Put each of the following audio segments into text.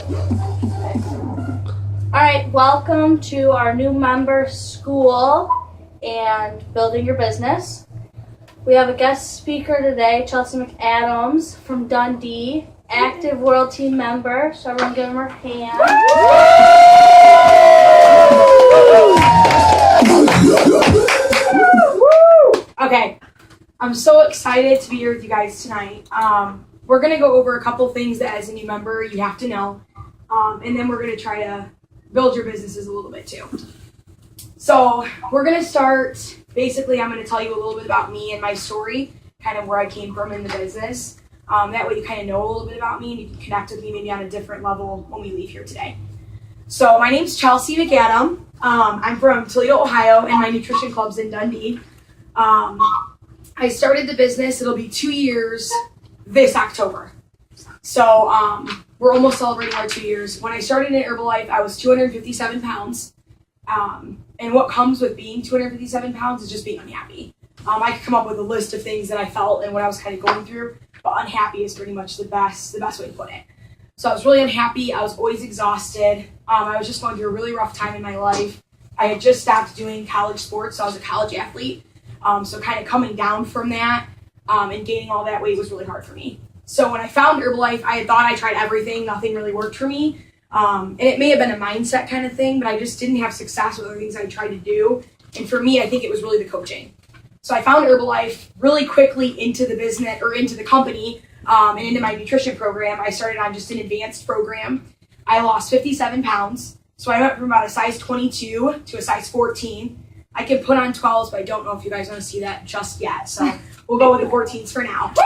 All right, welcome to our new member school and building your business. We have a guest speaker today, Chelsea MacAdam from Dundee, active world team member. So everyone give him her hand. Okay, I'm so excited to be here with you guys tonight. We're going to go over a couple things that as a new member you have to know, and then we're going to try to build your businesses a little bit too. So we're going to start, basically I'm going to tell you a little bit about me and my story, kind of where I came from in the business. That way you kind of know a little bit about me and you can connect with me maybe on a different level when we leave here today. So my name's Chelsea MacAdam. I'm from Toledo, Ohio, and my nutrition club's in Dundee. I started the business, it'll be 2 years this October. So we're almost celebrating our 2 years. When I started in Herbalife, I was 257 pounds. And what comes with being 257 pounds is just being unhappy. I could come up with a list of things that I felt and what I was kind of going through, but unhappy is pretty much the best way to put it. So I was really unhappy. I was always exhausted. I was just going through a really rough time in my life. I had just stopped doing college sports, so I was a college athlete. So kind of coming down from that and gaining all that weight was really hard for me. So when I found Herbalife, I had thought I tried everything. Nothing really worked for me. And it may have been a mindset kind of thing, but I just didn't have success with other things I tried to do. And for me, I think it was really the coaching. So I found Herbalife really quickly into the business or into the company and into my nutrition program. I started on just an advanced program. I lost 57 pounds. So I went from about a size 22 to a size 14. I can put on 12s, but I don't know if you guys want to see that just yet. So we'll go with the 14s for now. But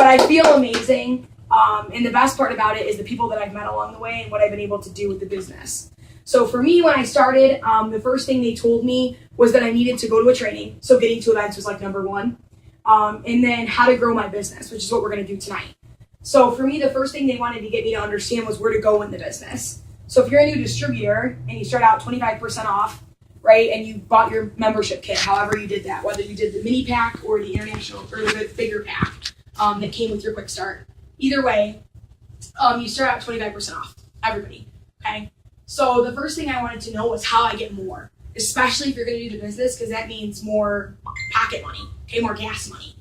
I feel amazing. And the best part about it is the people that I've met along the way and what I've been able to do with the business. So for me, when I started, the first thing they told me was that I needed to go to a training. So getting to events was like number one. And then how to grow my business, which is what we're going to do tonight. So for me, the first thing they wanted to get me to understand was where to go in the business. So if you're a new distributor and you start out 25% off, right, and you bought your membership kit, however you did that, whether you did the mini pack or the international or the bigger pack that came with your quick start. Either way, you start out 25% off, everybody, okay? So the first thing I wanted to know was how I get more, especially if you're going to do the business, because that means more pocket money, okay, more gas money.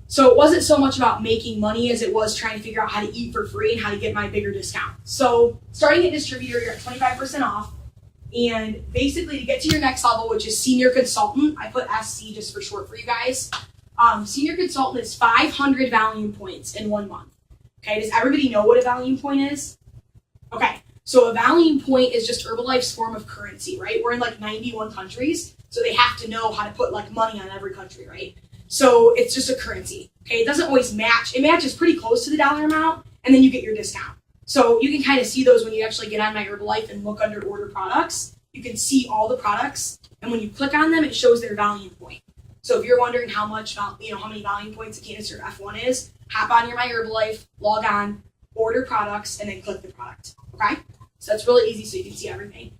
So it wasn't so much about making money as it was trying to figure out how to eat for free and how to get my bigger discount. So starting at distributor, you're at 25% off. And basically to get to your next level, which is senior consultant, I put SC just for short for you guys. Senior consultant is 500 volume points in 1 month. Okay, does everybody know what a volume point is? Okay, so a volume point is just Herbalife's form of currency, right? We're in like 91 countries, so they have to know how to put like money on every country, right? So it's just a currency, okay? It doesn't always match. It matches pretty close to the dollar amount, and then you get your discount. So you can kind of see those when you actually get on my Herbalife and look under order products. You can see all the products, and when you click on them, it shows their volume point. So if you're wondering how many volume points a canister of F1 is, hop on your My Herbalife, log on, order products, and then click the product, okay? So that's really easy so you can see everything.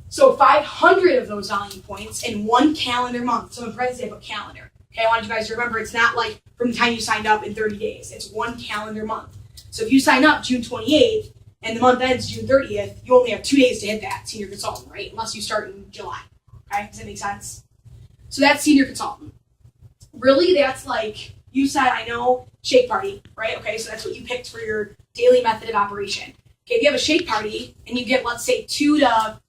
So 500 of those volume points in 1 calendar month. So in parentheses, I put calendar. Okay, I want you guys to remember it's not like from the time you signed up in 30 days. It's 1 calendar month. So if you sign up June 28th and the month ends June 30th, you only have 2 days to hit that senior consultant, right? Unless you start in July, okay? Does that make sense? So that's senior consultant. Really, that's like, you said, I know, shake party, right? Okay, so that's what you picked for your daily method of operation. Okay, if you have a shake party and you get, let's say, 2 to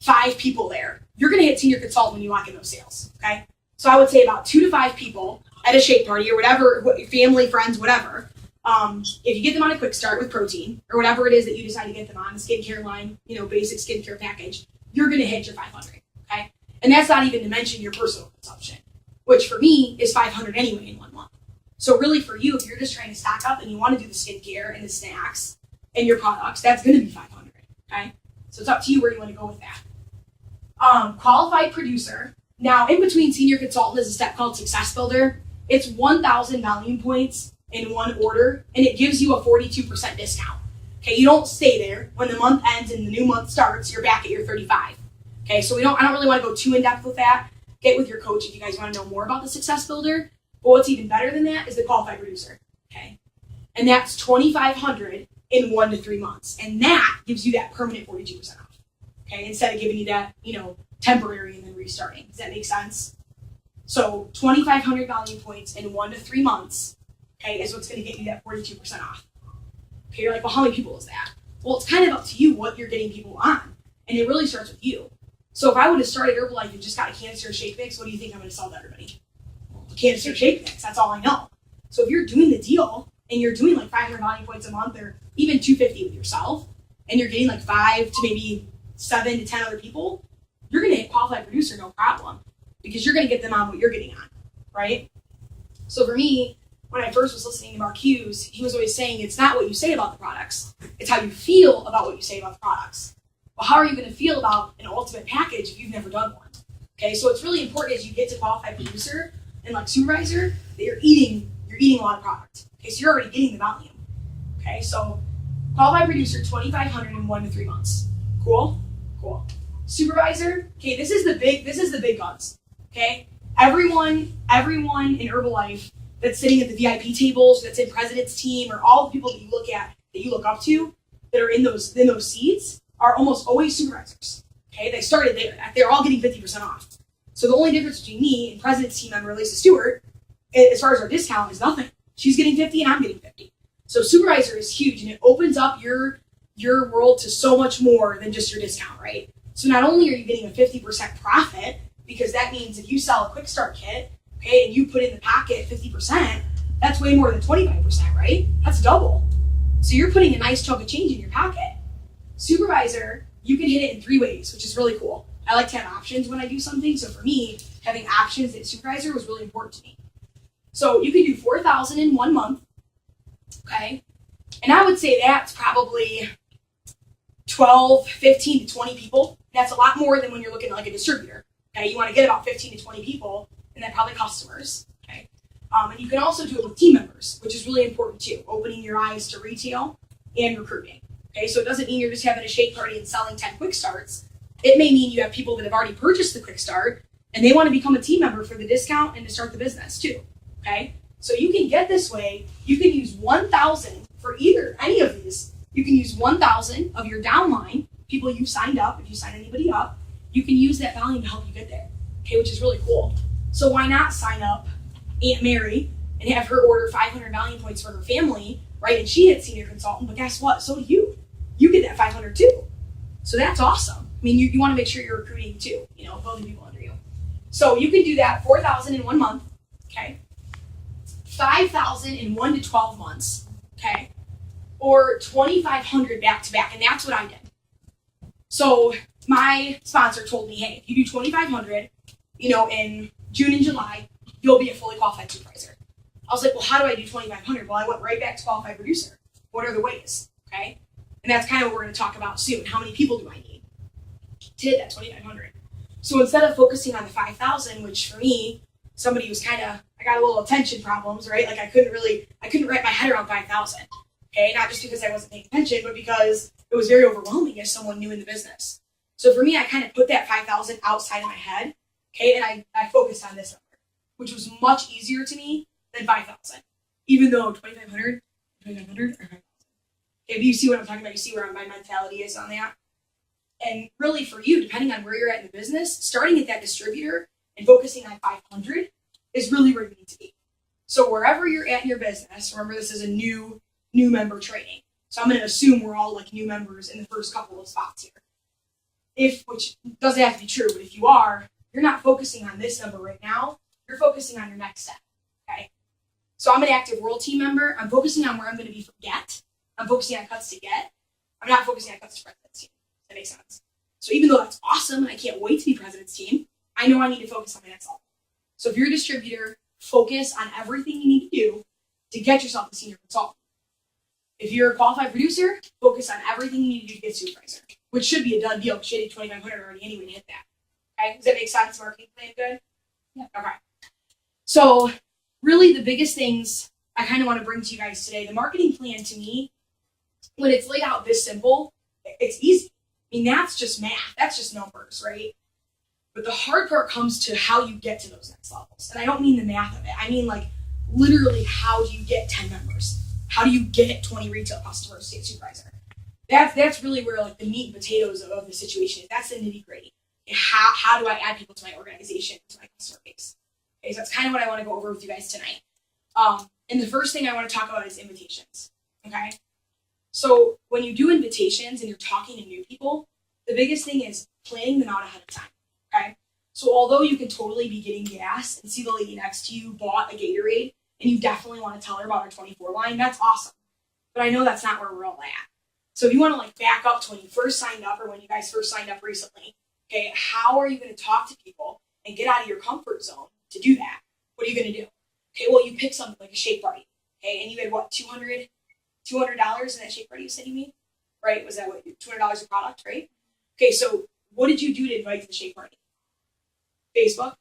5 people there, you're going to hit senior consultant when you lock in those sales, okay? So I would say about 2 to 5 people at a shake party or whatever, family, friends, whatever. If you get them on a quick start with protein or whatever it is that you decide to get them on, a skincare line, basic skincare package, you're going to hit your 500, okay? And that's not even to mention your personal consumption, which for me is 500 anyway in 1 month. So really for you, if you're just trying to stock up and you want to do the skincare and the snacks and your products, that's going to be 500, okay? So it's up to you where you want to go with that. Qualified producer. Now, in between senior consultant is a step called Success Builder. It's 1,000 volume points in one order, and it gives you a 42% discount. Okay, you don't stay there. When the month ends and the new month starts, you're back at your 35. Okay, so I don't really want to go too in depth with that. Get with your coach if you guys want to know more about the Success Builder. But what's even better than that is the qualified producer. Okay, and that's 2,500 in 1 to 3 months. And that gives you that permanent 42% off. Okay, instead of giving you that, temporary and then restarting. Does that make sense? So 2,500 value points in 1 to 3 months, okay, is what's going to get you that 42% off. Okay, you're like, well, how many people is that? Well, it's kind of up to you what you're getting people on. And it really starts with you. So if I would have started Herbalife and just got a canister shake mix, what do you think I'm going to sell to everybody? A canister shake mix. That's all I know. So if you're doing the deal and you're doing like 500 value points a month or even 250 with yourself, and you're getting like 5 to maybe 7 to 10 other people, you're going to hit qualified producer no problem because you're going to get them on what you're getting on, right? So for me, when I first was listening to Mark Hughes, he was always saying it's not what you say about the products, it's how you feel about what you say about the products. Well, how are you going to feel about an ultimate package if you've never done one? Okay, so it's really important as you get to qualified producer and like supervisor that you're eating a lot of product. Okay, so you're already getting the volume. Okay, so qualified producer 2,500 in 1 to 3 months. Cool. Supervisor. Okay, this is the big guns. Okay, everyone in Herbalife that's sitting at the VIP tables, that's in president's team, or all the people that you look up to that are in those seats are almost always supervisors. Okay, they started there. They're all getting 50% off. So the only difference between me and president's team member Lisa Stewart, as far as our discount, is nothing. She's getting 50 and I'm getting 50. So supervisor is huge, and it opens up your world to so much more than just your discount, right? So not only are you getting a 50% profit, because that means if you sell a quick start kit, okay, and you put in the pocket 50%, that's way more than 25%, right? That's double. So you're putting a nice chunk of change in your pocket. Supervisor, you can hit it in 3 ways, which is really cool. I like to have options when I do something. So for me, having options at supervisor was really important to me. So you can do 4,000 in 1 month, okay? And I would say that's probably 12, 15 to 20 people. That's a lot more than when you're looking at like a distributor. Okay, you want to get about 15 to 20 people, and then probably customers. Okay, and you can also do it with team members, which is really important too. Opening your eyes to retail and recruiting. Okay, so it doesn't mean you're just having a shake party and selling 10 quick starts. It may mean you have people that have already purchased the quick start and they want to become a team member for the discount and to start the business too. Okay, so you can get this way. You can use 1,000 for any of these. You can use 1,000 of your downline, people you've signed up. If you sign anybody up, you can use that volume to help you get there. Okay, which is really cool. So why not sign up Aunt Mary and have her order 500 volume points for her family, right? And she hit senior consultant, but guess what? So do you. You get that 500 too. So that's awesome. I mean, you want to make sure you're recruiting too, building people under you. So you can do that 4,000 in 1 month, okay? 5,000 in 1 to 12 months, okay? Or 2,500 back to back, and that's what I did. So my sponsor told me, hey, if you do 2,500, in June and July, you'll be a fully qualified supervisor. I was like, well, how do I do 2,500? Well, I went right back to qualified producer. What are the ways, okay? And that's kind of what we're going to talk about soon. How many people do I need to hit that 2,500? So instead of focusing on the 5,000, which for me, somebody was I got a little attention problems, right? Like I couldn't wrap my head around 5,000. Okay, not just because I wasn't paying attention, but because it was very overwhelming as someone new in the business. So for me, I kind of put that 5,000 outside of my head, okay, and I focused on this number, which was much easier to me than 5,000, even though 2,500 or 5,000. Okay, but you see what I'm talking about. You see where my mentality is on that. And really for you, depending on where you're at in the business, starting at that distributor and focusing on 500 is really where you need to be. So wherever you're at in your business, remember this is a new member training. So I'm going to assume we're all like new members in the first couple of spots here. Which doesn't have to be true, but if you are, you're not focusing on this number right now. You're focusing on your next step, okay? So I'm an active world team member. I'm focusing on where I'm going to be for get. I'm focusing on cuts to get. I'm not focusing on cuts to president's team. That makes sense. So even though that's awesome and I can't wait to be president's team, I know I need to focus on my next level. So if you're a distributor, focus on everything you need to do to get yourself a senior consultant. If you're a qualified producer, focus on everything you need to do to get supervisor, which should be a done deal because you did 2,500 already anyway to hit that. Okay, does that make sense? Marketing plan good? Yeah. Okay. So really the biggest things I kind of want to bring to you guys today, the marketing plan to me, when it's laid out this simple, it's easy. I mean, that's just math. That's just numbers, right? But the hard part comes to how you get to those next levels. And I don't mean the math of it. I mean like literally how do you get 10 members? How do you get 20 retail customers to state supervisor? That's really where like the meat and potatoes of the situation is. That's the nitty gritty. How do I add people to my organization, to my customer base? Okay, so that's kind of what I want to go over with you guys tonight. And the first thing I want to talk about is invitations. Okay, so when you do invitations and you're talking to new people, the biggest thing is planning them out ahead of time. Okay, so although you can totally be getting gas and see the lady next to you bought a Gatorade and you definitely want to tell her about our 24 line, that's awesome. But I know that's not where we're all at. So if you want to like back up to when you first signed up or when you guys first signed up recently, okay, how are you going to talk to people and get out of your comfort zone to do that? What are you going to do? Okay, well, you pick something like a shake party, okay, and you had what, $200 in that shake party you said you made? Right? Was that what, $200 a product, right? Okay, so what did you do to invite to the shake party? Facebook?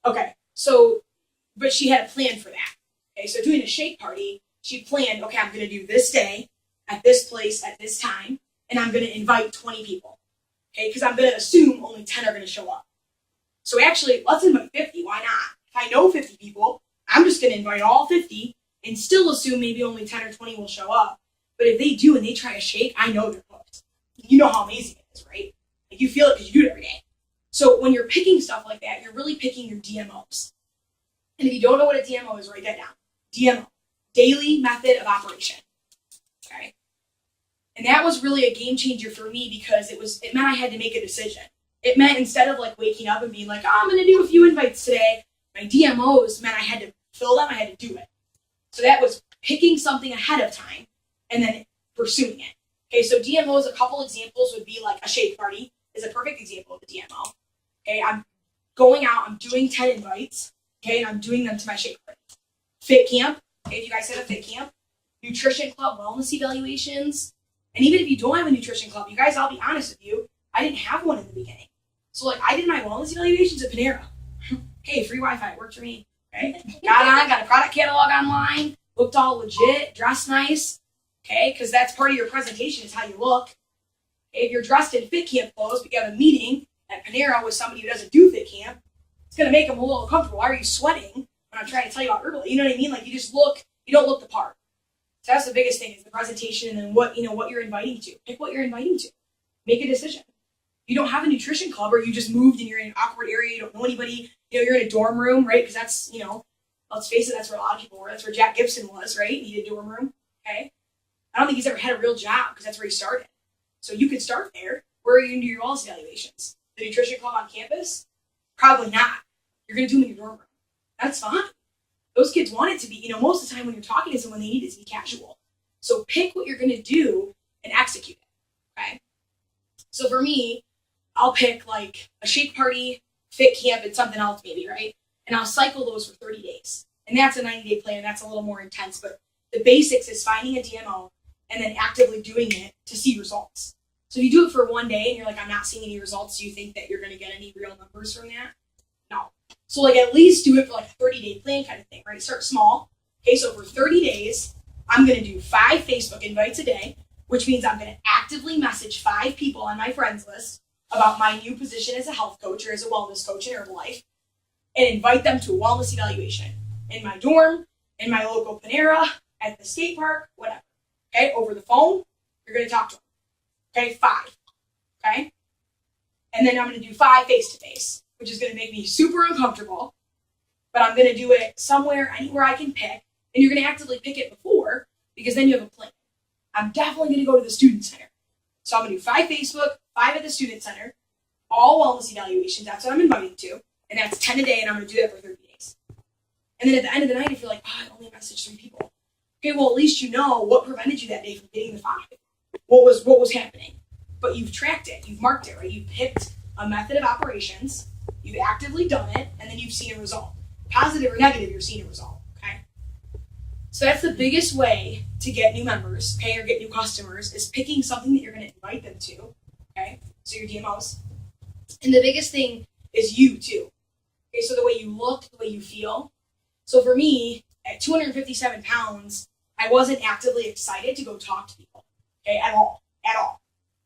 Okay, so, but she had a plan for that. Okay, so doing a shake party, she planned, okay, I'm going to do this day, at this place, at this time, and I'm going to invite 20 people. Okay, because I'm going to assume only 10 are going to show up. So actually, let's invite 50. Why not? If I know 50 people, I'm just going to invite all 50 and still assume maybe only 10 or 20 will show up. But if they do and they try a shake, I know they're hooked. You know how amazing it is, right? Like you feel it because you do it every day. So when you're picking stuff like that, you're really picking your DMOs. And if you don't know what a DMO is, write that down. DMO, daily method of operation. Okay. And that was really a game changer for me because it meant I had to make a decision. It meant instead of like waking up and being like, oh, I'm going to do a few invites today, my DMOs meant I had to fill them, I had to do it. So that was picking something ahead of time and then pursuing it. Okay, so DMOs, a couple examples would be like a shake party is a perfect example of a DMO. Okay, I'm going out, I'm doing 10 invites, okay, and I'm doing them to my shake party. Fit camp, okay, if you guys had a fit camp, nutrition club, wellness evaluations, and even if you don't have a nutrition club, you guys, I'll be honest with you, I didn't have one in the beginning. So like I did my wellness evaluations at Panera. Okay, free Wi-Fi, worked for me. Right? Got a product catalog online, looked all legit, dressed nice. Okay, because that's part of your presentation is how you look. Okay, if you're dressed in fit camp clothes, but you have a meeting at Panera with somebody who doesn't do fit camp, it's gonna make them a little uncomfortable. Why are you sweating when I'm trying to tell you about Herbalife? You know what I mean? Like you don't look the part. So that's the biggest thing is the presentation and then what you're inviting to. Pick what you're inviting to. Make a decision. You don't have a nutrition club or you just moved and you're in an awkward area, you don't know anybody, you're in a dorm room, right? Because that's, let's face it, that's where a lot of people were. That's where Jack Gibson was, right? He had a dorm room, okay? I don't think he's ever had a real job because that's where he started. So you could start there. Where are you going to do your wellness evaluations? The nutrition club on campus? Probably not. You're going to do them in your dorm room. That's fine. Those kids want it to be, most of the time when you're talking to someone, they need it to be casual. So pick what you're going to do and execute it, okay? So for me, I'll pick like a shake party, fit camp, and something else maybe, right? And I'll cycle those for 30 days. And that's a 90-day plan. That's a little more intense. But the basics is finding a DMO and then actively doing it to see results. So if you do it for one day and you're like, I'm not seeing any results, do you think that you're going to get any real numbers from that? No. So like at least do it for like a 30-day plan kind of thing, right? Start small. Okay, so for 30 days, I'm going to do 5 Facebook invites a day, which means I'm going to actively message 5 people on my friends list about my new position as a health coach or as a wellness coach in Herbalife and invite them to a wellness evaluation in my dorm, in my local Panera, at the skate park, whatever. Okay, over the phone, you're going to talk to them. Okay, 5. Okay? And then I'm going to do 5 face-to-face, which is going to make me super uncomfortable, but I'm going to do it somewhere, anywhere I can pick, and you're going to actively pick it before because then you have a plan. I'm definitely going to go to the student center. So I'm going to do 5 Facebook, 5 at the student center, all wellness evaluations. That's what I'm inviting to. And that's 10 a day, and I'm going to do that for 30 days. And then at the end of the night, if you're like, I only messaged 3 people. Okay, well, at least you know what prevented you that day from getting the 5. What was happening. But you've tracked it. You've marked it, right? You've picked a method of operations. You've actively done it, and then you've seen a result. Positive or negative, you're seeing a result, okay? So that's the biggest way to get new members, okay, or get new customers, is picking something that you're going to invite them to, okay? So your DMOs. And the biggest thing is you, too. Okay, so the way you look, the way you feel. So for me, at 257 pounds, I wasn't actively excited to go talk to people, okay, at all.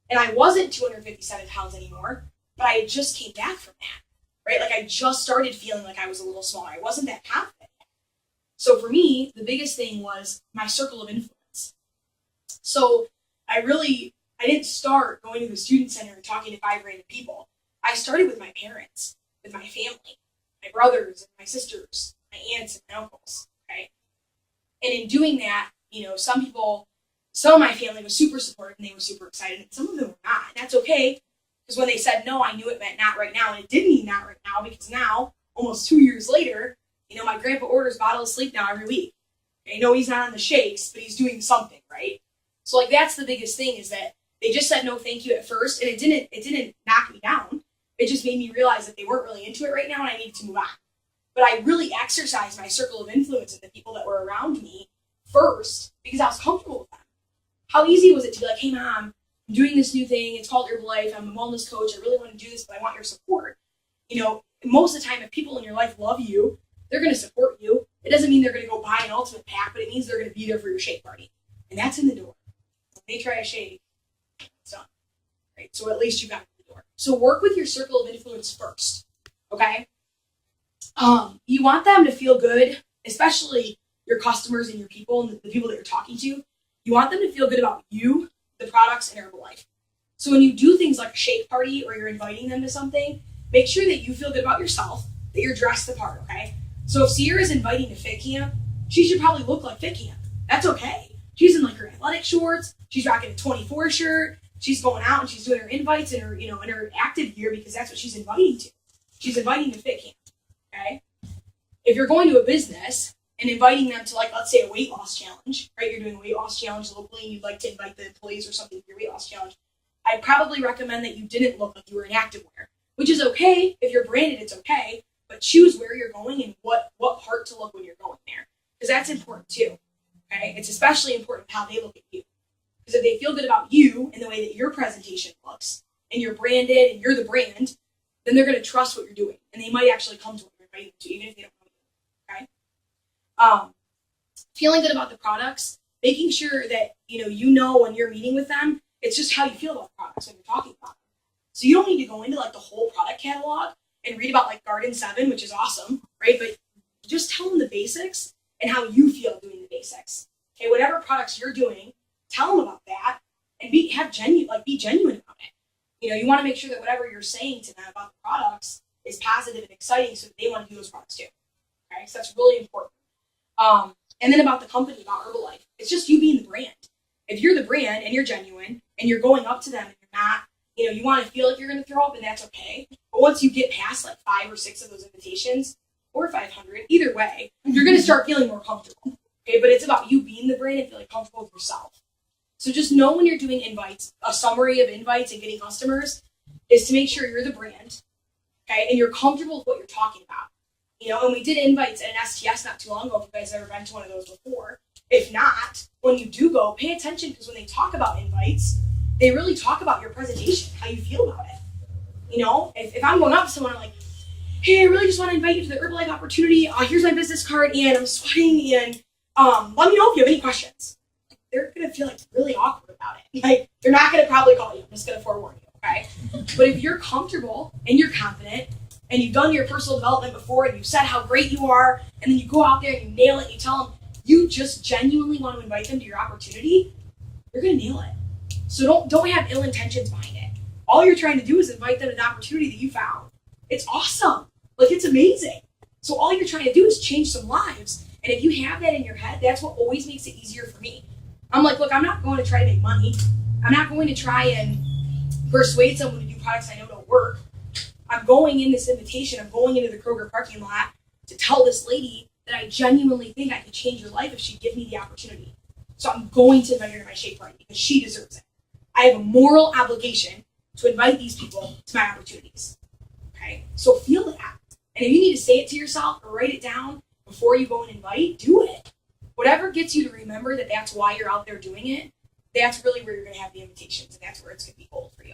And I wasn't 257 pounds anymore, but I just came back from that, right? Like I just started feeling like I was a little smaller. I wasn't that confident yet. So for me, the biggest thing was my circle of influence. So I didn't start going to the student center and talking to 5 random people. I started with my parents, with my family, my brothers and my sisters, my aunts and my uncles, okay? And in doing that, some of my family was super supportive and they were super excited, and some of them were not. And that's okay, because when they said no, I knew it meant not right now, and it did mean not right now, because now, almost 2 years later, my grandpa orders a bottle of sleep now every week. I know he's not on the shakes, but he's doing something, right? So that's the biggest thing, is that they just said no thank you at first, and it didn't knock me down. It just made me realize that they weren't really into it right now and I needed to move on. But I really exercised my circle of influence and the people that were around me first, because I was comfortable with them. How easy was it to be like, hey mom, I'm doing this new thing, it's called Herbalife, I'm a wellness coach, I really want to do this, but I want your support. Most of the time, if people in your life love you, they're going to support you. It doesn't mean they're going to go buy an ultimate pack, but it means they're going to be there for your shake party. And that's in the door. When they try a shake, it's done. Right? So at least you got the door. So work with your circle of influence first. Okay? You want them to feel good, especially your customers and your people and the people that you're talking to. You want them to feel good about you, the products, and Herbalife. So when you do things like a shake party or you're inviting them to something, make sure that you feel good about yourself, that you're dressed the part, okay? So if Sierra's inviting to fit camp, she should probably look like fit camp. That's okay. She's in like her athletic shorts, she's rocking a 24 shirt, she's going out and she's doing her invites in her, in her active gear, because that's what she's inviting to. She's inviting to fit camp, okay? If you're going to a business and inviting them to, like, let's say a weight loss challenge, right? You're doing a weight loss challenge locally and you'd like to invite the employees or something to your weight loss challenge, I'd probably recommend that you didn't look like you were in activewear, which is okay. If you're branded, it's okay, but choose where you're going and what part to look when you're going there, because that's important too, okay? It's especially important how they look at you, because if they feel good about you and the way that your presentation looks, and you're branded and you're the brand, then they're going to trust what you're doing, and they might actually come to what you're inviting to, even if they don't know you, okay? Feeling good about the products, making sure that you know when you're meeting with them, it's just how you feel about the products when you're talking about them. So you don't need to go into like the whole product catalog and read about like Garden 7, which is awesome, right? But just tell them the basics and how you feel doing the basics. Okay, whatever products you're doing, tell them about that and be genuine about it. You want to make sure that whatever you're saying to them about the products is positive and exciting, so that they want to do those products too. Okay, so that's really important. And then about the company, about Herbalife, it's just you being the brand. If you're the brand and you're genuine and you're going up to them and you're not, you want to feel like you're going to throw up, and that's okay. But once you get past like 5 or 6 of those invitations, or 500, either way, you're going to start feeling more comfortable. Okay, but it's about you being the brand and feeling comfortable with yourself. So just know when you're doing invites, a summary of invites and getting customers is to make sure you're the brand, okay, and you're comfortable with what you're talking about. And we did invites at an STS not too long ago, if you guys have ever been to one of those before. If not, when you do go, pay attention, because when they talk about invites, they really talk about your presentation, how you feel about it. If I'm going up to someone, I'm like, hey, I really just want to invite you to the Herbalife opportunity. Here's my business card, and I'm sweating, and let me know if you have any questions. They're going to feel like really awkward about it. Like, they're not going to probably call you. I'm just going to forewarn you, okay? But if you're comfortable and you're confident and you've done your personal development before and you've said how great you are, and then you go out there and you nail it and you tell them you just genuinely want to invite them to your opportunity, you're going to nail it. So don't have ill intentions behind it. All you're trying to do is invite them to the opportunity that you found. It's awesome. Like, it's amazing. So all you're trying to do is change some lives. And if you have that in your head, that's what always makes it easier for me. I'm like, look, I'm not going to try to make money. I'm not going to try and persuade someone to do products I know don't work. I'm going in this invitation. I'm going into the Kroger parking lot to tell this lady that I genuinely think I could change her life if she'd give me the opportunity. So I'm going to invite her to my shake party because she deserves it. I have a moral obligation to invite these people to my opportunities. Okay? So feel that. And if you need to say it to yourself or write it down before you go and invite, do it. Whatever gets you to remember that that's why you're out there doing it, that's really where you're going to have the invitations, and that's where it's going to be gold for you.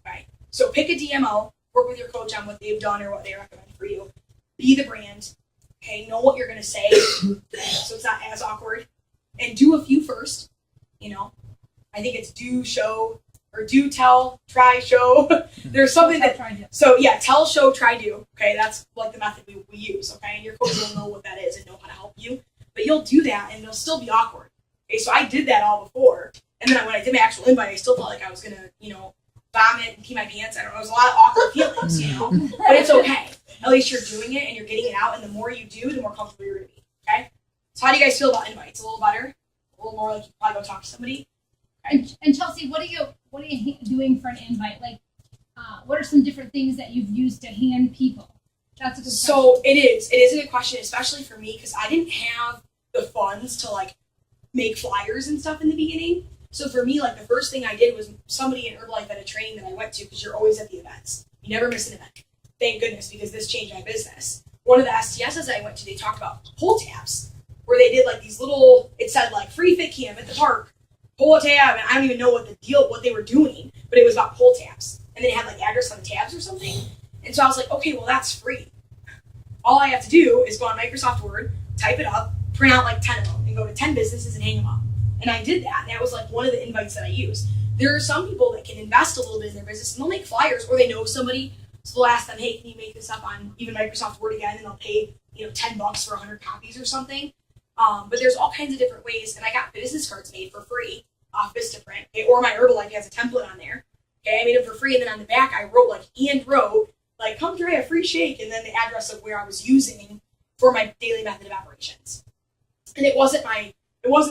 Right? So pick a DMO, work with your coach on what they've done or what they recommend for you. Be the brand. Okay? Know what you're going to say so it's not as awkward. And do a few first. I think it's do, show, or do, tell, try, show. There's something so yeah, tell, show, try, do. Okay, that's like the method we use. Okay, and your coach will know what that is and know how to help you. But you'll do that, and it'll still be awkward. Okay, so I did that all before, and then when I did my actual invite, I still felt like I was gonna, vomit and pee my pants. I don't know. It was a lot of awkward feelings, but it's okay. At least you're doing it and you're getting it out, and the more you do, the more comfortable you're gonna be. Okay. So how do you guys feel about invites? A little better, a little more like you probably go talk to somebody. And Chelsea, what are you doing for an invite? Like, what are some different things that you've used to hand people? That's a good question. So it is a good question, especially for me because I didn't have the funds to like make flyers and stuff in the beginning. So for me, like the first thing I did was somebody in Herbalife at a training that I went to, because you're always at the events. You never miss an event. Thank goodness, because this changed my business. One of the STSs I went to, they talked about pull tabs, where they did like these little, it said like free fit camp at the park, pull a tab, and I don't even know what they were doing, but it was about pull tabs. And they had like address on the tabs or something. And so I was like, okay, well that's free. All I have to do is go on Microsoft Word, type it up, print out like 10 of them, and go to 10 businesses and hang them up. And I did that, and that was like one of the invites that I used. There are some people that can invest a little bit in their business, and they'll make flyers, or they know somebody, so they'll ask them, hey, can you make this up on even Microsoft Word again, and they'll pay $10 for 100 copies or something. But there's all kinds of different ways, and I got business cards made for free off Vistaprint, okay, or my Herbalife has a template on there. Okay, I made them for free, and then on the back I wrote come try a free shake, and then the address of where I was using for my daily method of operations. And it wasn't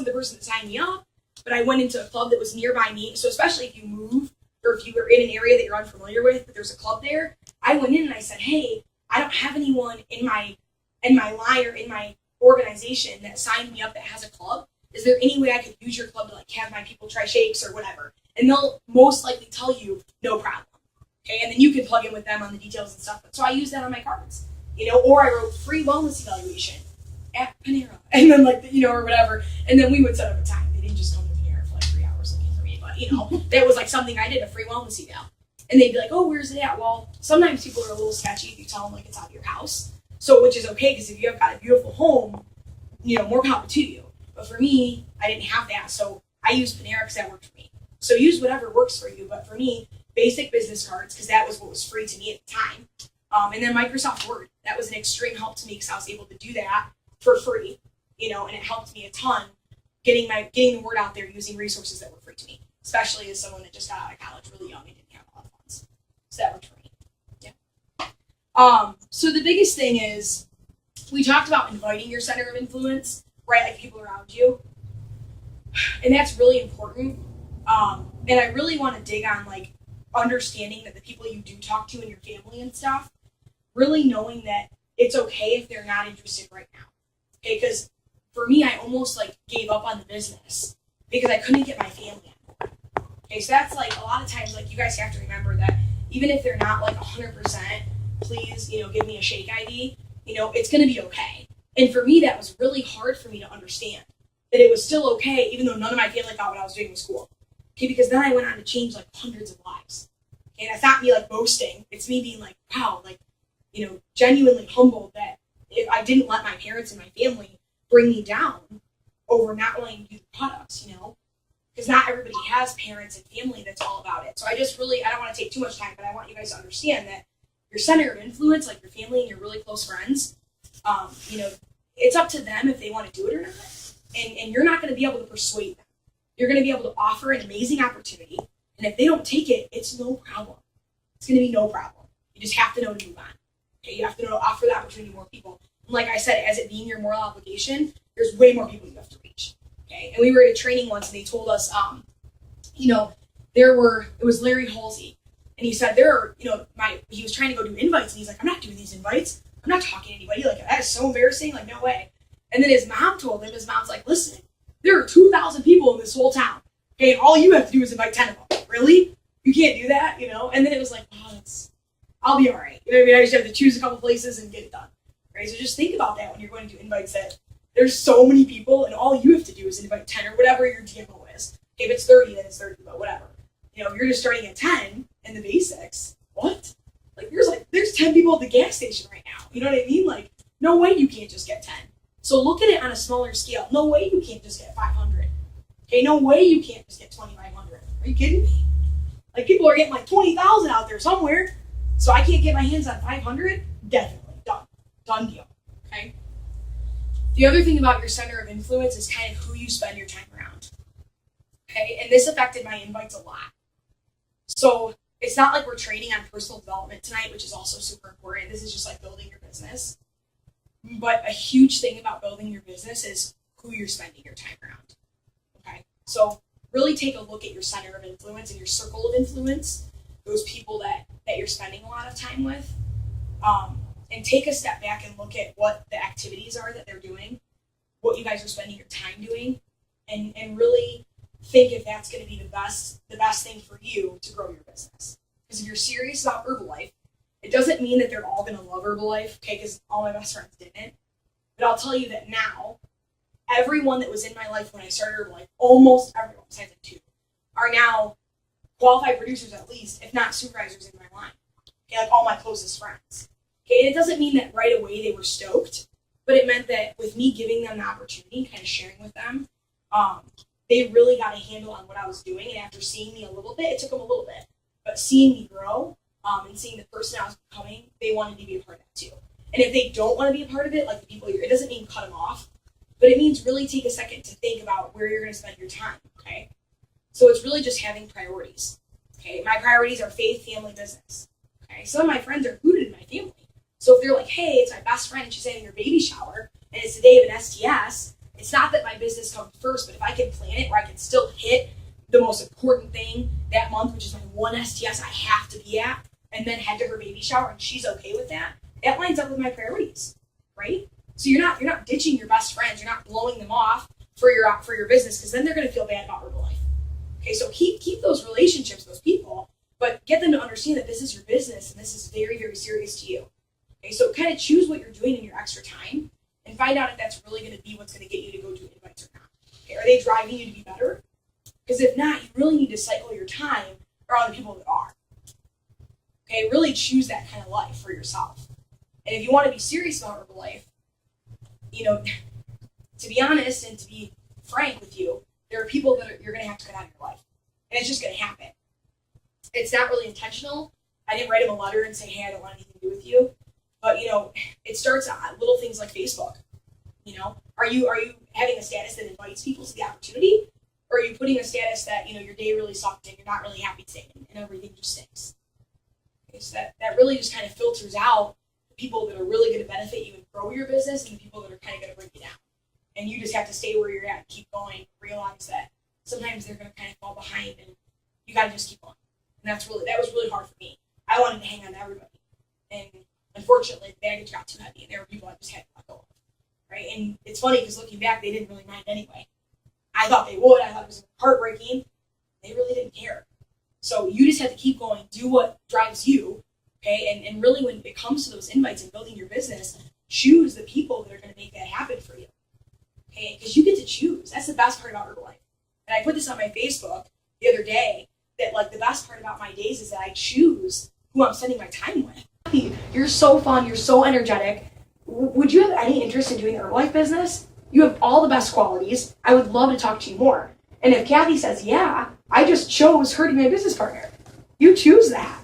the person that signed me up, but I went into a club that was nearby me. So especially if you move or if you were in an area that you're unfamiliar with, but there's a club there, I went in and I said, hey, I don't have anyone in my line or in my organization that signed me up that has a club. Is there any way I could use your club to like have my people try shakes or whatever? And they'll most likely tell you no problem. Okay, and then you can plug in with them on the details and stuff. So I use that on my cards, or I wrote free wellness evaluation at Panera, and then or whatever, and then we would set up a time. They didn't just come to Panera for like 3 hours looking for me, but that was like something I did, a free wellness eval. And they'd be like, oh, where's it at? Well, sometimes people are a little sketchy if you tell them like it's out of your house. So, which is okay, because if you have got a beautiful home, more power to you. But for me, I didn't have that, so I used Panera because that worked for me. So use whatever works for you, but for me, basic business cards, because that was what was free to me at the time. And then Microsoft Word, that was an extreme help to me because I was able to do that for free, and it helped me a ton getting the word out there using resources that were free to me, especially as someone that just got out of college really young and didn't have a lot of funds. So that worked for me. Yeah. So the biggest thing is we talked about inviting your center of influence, right? Like people around you. And that's really important. And I really want to dig on like understanding that the people you do talk to in your family and stuff, really knowing that it's okay if they're not interested right now. Okay, because for me, I almost like gave up on the business because I couldn't get my family on board. Okay, so that's like a lot of times, like you guys have to remember that even if they're not like 100%, please, give me a shake ID, it's going to be okay. And for me, that was really hard for me to understand that it was still okay, even though none of my family thought what I was doing was cool. Okay, because then I went on to change like hundreds of lives. Okay, and it's not me like boasting. It's me being like, wow, like, genuinely humbled that if I didn't let my parents and my family bring me down over not wanting to do the products, because not everybody has parents and family that's all about it. So I don't want to take too much time, but I want you guys to understand that your center of influence, like your family and your really close friends, it's up to them if they want to do it or not. And you're not going to be able to persuade them. You're going to be able to offer an amazing opportunity. And if they don't take it, it's no problem. It's going to be no problem. You just have to know to move on. Okay, you have to know to offer the opportunity to more people. And like I said, as it being your moral obligation, there's way more people you have to reach. Okay, and we were at a training once, and they told us, it was Larry Halsey, and he said he was trying to go do invites, and he's like, I'm not doing these invites. I'm not talking to anybody. Like, that is so embarrassing. Like, no way. And then his mom told him, his mom's like, listen, there are 2,000 people in this whole town. Okay, and all you have to do is invite 10 of them. Really? You can't do that, And then it was like, I'll be all right. I just have to choose a couple places and get it done. Right? So just think about that when you're going to do invites, that there's so many people and all you have to do is invite 10 or whatever your DMO is. Okay, if it's 30, then it's 30, but whatever. If you're just starting at 10 in the basics, what? There's 10 people at the gas station right now. You know what I mean? Like, no way you can't just get 10. So look at it on a smaller scale. No way you can't just get 500. Okay, no way you can't just get 2,500. Are you kidding me? Like people are getting like 20,000 out there somewhere. So I can't get my hands on 500? Definitely. Done deal. Okay? The other thing about your center of influence is kind of who you spend your time around. Okay? And this affected my invites a lot. So it's not like we're training on personal development tonight, which is also super important. This is just like building your business. But a huge thing about building your business is who you're spending your time around. Okay? So really take a look at your center of influence and your circle of influence, those people that you're spending a lot of time with. And take a step back and look at what the activities are that they're doing, what you guys are spending your time doing, and really think if that's going to be the best thing for you to grow your business. Because if you're serious about Herbalife, it doesn't mean that they're all going to love Herbalife, okay, because all my best friends didn't. But I'll tell you that now, everyone that was in my life when I started Herbalife, almost everyone, besides like 2, are now qualified producers at least, if not supervisors in my line. Okay, like all my closest friends. Okay, and it doesn't mean that right away they were stoked, but it meant that with me giving them the opportunity, kind of sharing with them, they really got a handle on what I was doing. And after seeing me a little bit, it took them a little bit, but seeing me grow and seeing the person I was becoming, they wanted to be a part of that too. And if they don't want to be a part of it, like the people it doesn't mean cut them off, but it means really take a second to think about where you're going to spend your time. Okay, so it's really just having priorities. Okay, my priorities are faith, family, business. Okay, some of my friends are included in my family. So if they're like, hey, it's my best friend and she's having her baby shower and it's the day of an STS, it's not that my business comes first, but if I can plan it where I can still hit the most important thing that month, which is my one STS I have to be at, and then head to her baby shower and she's okay with that, that lines up with my priorities, right? So you're not ditching your best friends, you're not blowing them off for your business, because then they're going to feel bad about Herbalife. Okay, so keep those relationships, those people, but get them to understand that this is your business and this is very, very serious to you. Okay, so kind of choose what you're doing in your extra time and find out if that's really going to be what's going to get you to go do invites or not. Okay, are they driving you to be better? Because if not, you really need to cycle your time around the people that are. Okay, really choose that kind of life for yourself. And if you want to be serious about Herbalife, to be honest and to be frank with you, there are people that you're going to have to cut out of your life. And it's just going to happen. It's not really intentional. I didn't write them a letter and say, hey, I don't want anything to do with you. But, it starts at little things like Facebook. Are you having a status that invites people to the opportunity? Or are you putting a status that, your day really sucked and you're not really happy today and everything just stinks? Okay, so that really just kind of filters out the people that are really going to benefit you and grow your business and the people that are kind of going to bring you down. And you just have to stay where you're at and keep going, realize that sometimes they're going to kind of fall behind and you got to just keep going. And that was really hard for me. I wanted to hang on to everybody. And unfortunately, the baggage got too heavy and there were people I just had to let go of. Right? And it's funny because looking back, they didn't really mind anyway. I thought they would. I thought it was heartbreaking. They really didn't care. So you just have to keep going, do what drives you, okay? And really when it comes to those invites and building your business, choose the people that are going to make that happen for you, okay? Because you get to choose. That's the best part about Herbalife. And I put this on my Facebook the other day, that like the best part about my days is that I choose who I'm spending my time with. You're so fun. You're so energetic. Would you have any interest in doing the Herbalife business? You have all the best qualities. I would love to talk to you more. And if Kathy says, yeah, I just chose her to be my business partner. You choose that,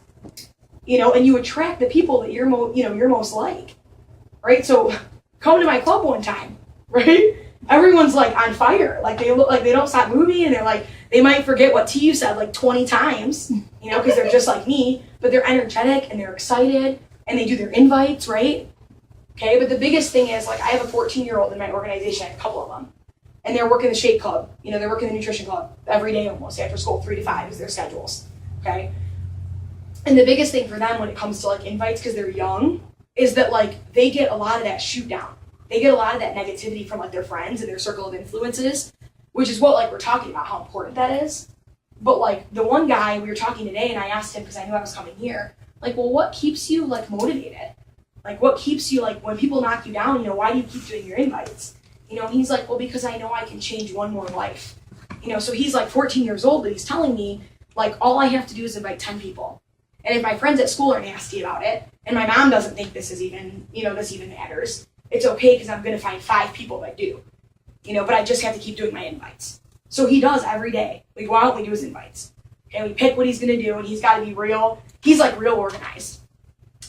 and you attract the people that you're most like, right? So come to my club one time, right? Everyone's like on fire. Like they look like they don't stop moving and they're like, they might forget what T you said like 20 times, because they're just like me, but they're energetic and they're excited and they do their invites, right? Okay, but the biggest thing is, like, I have a 14-year-old in my organization, I have a couple of them, and they're working the shake club, they're working the nutrition club every day almost, after school, 3 to 5 is their schedules, okay? And the biggest thing for them when it comes to, like, invites, because they're young, is that, like, they get a lot of that shoot down. They get a lot of that negativity from, like, their friends and their circle of influences, which is what, like, we're talking about, how important that is. But, like, the one guy, we were talking today, and I asked him, because I knew I was coming here, like, well, what keeps you, like, motivated? Like, what keeps you, like, when people knock you down, why do you keep doing your invites? He's like, well, because I know I can change one more life. So he's, like, 14 years old, but he's telling me, like, all I have to do is invite 10 people. And if my friends at school are nasty about it, and my mom doesn't think this even matters, it's okay because I'm going to find 5 people that do. But I just have to keep doing my invites. So he does every day. We go out, we do his invites. Okay, we pick what he's going to do, and he's got to be real. He's like real organized.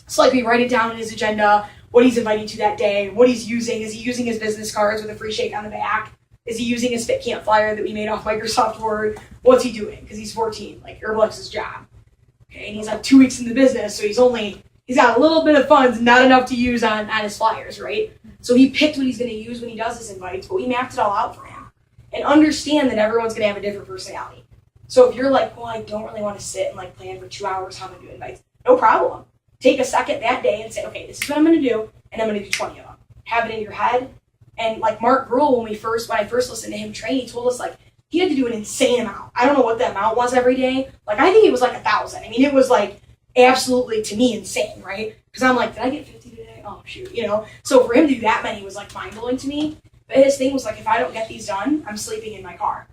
So like we write it down in his agenda, what he's inviting to that day, what he's using. Is he using his business cards with a free shake on the back? Is he using his Fit Camp flyer that we made off Microsoft Word? What's he doing? Because he's 14. Like Herbalife's his job. Okay, and he's like 2 weeks in the business, so he's got a little bit of funds, not enough to use on his flyers, right? So he picked what he's going to use when he does his invites, but we mapped it all out for him. And understand that everyone's going to have a different personality. So if you're like, well, I don't really want to sit and like plan for 2 hours how I'm going to do invites, no problem. Take a second that day and say, okay, this is what I'm going to do, and I'm going to do 20 of them. Have it in your head. And like Mark Gruhl, when I first listened to him train, he told us like he had to do an insane amount. I don't know what the amount was every day. Like I think it was like 1,000. I mean, it was like absolutely to me insane, right? Because I'm like, did I get 50 today? Oh shoot, So for him to do that many was like mind blowing to me. But his thing was like, if I don't get these done, I'm sleeping in my car.